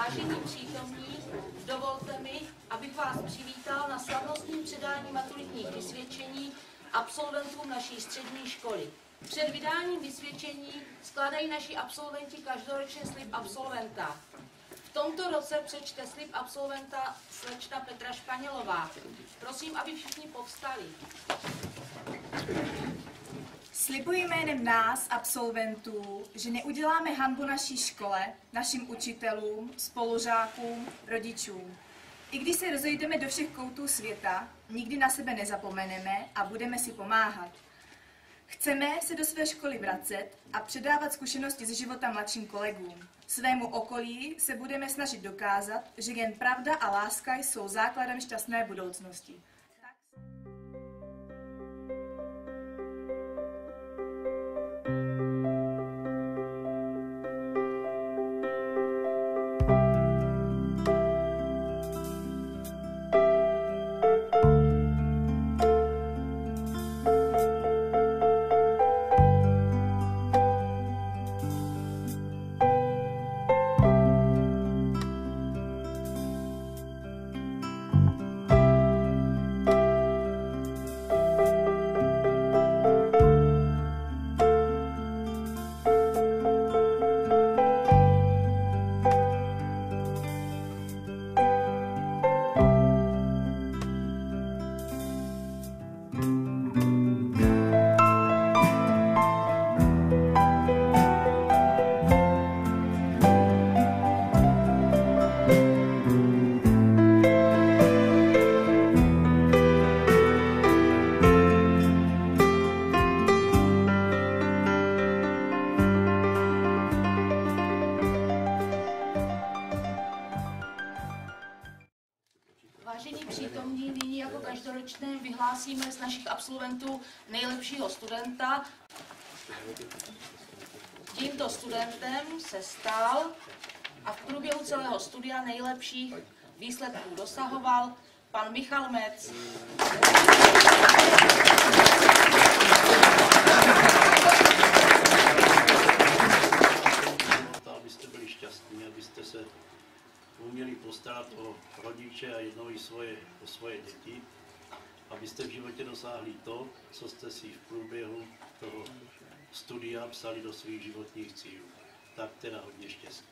Vážení přítomní, dovolte mi, abych vás přivítal na slavnostním předání maturitních vysvědčení absolventům naší střední školy. Před vydáním vysvědčení skládají naši absolventi každoročně slib absolventa. V tomto roce přečte slib absolventa slečna Petra Španělová. Prosím, aby všichni povstali. Slibuji jménem nás, absolventů, že neuděláme hanbu naší škole, našim učitelům, spolužákům, rodičům. I když se rozejdeme do všech koutů světa, nikdy na sebe nezapomeneme a budeme si pomáhat. Chceme se do své školy vracet a předávat zkušenosti ze života mladším kolegům. Svému okolí se budeme snažit dokázat, že jen pravda a láska jsou základem šťastné budoucnosti. Vážení přítomní, nyní jako každoročně vyhlásíme z našich absolventů nejlepšího studenta. Tímto studentem se stal a v průběhu celého studia nejlepších výsledků dosahoval pan Michal Mec. Abyste byli šťastní, abyste se uměli postarat o rodiče a jednou i o svoje děti, abyste v životě dosáhli to, co jste si v průběhu toho studia psali do svých životních cílů. Tak teda hodně štěstí.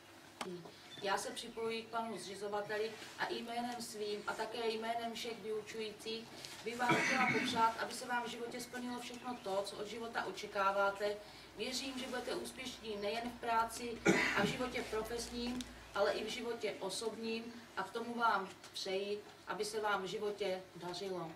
Já se připojuji k panu zřizovateli a jménem svým a také jménem všech vyučujících bych vám chtěla popřát, aby se vám v životě splnilo všechno to, co od života očekáváte. Věřím, že budete úspěšní nejen v práci a v životě profesním, ale i v životě osobním a k tomu vám přeji, aby se vám v životě dařilo.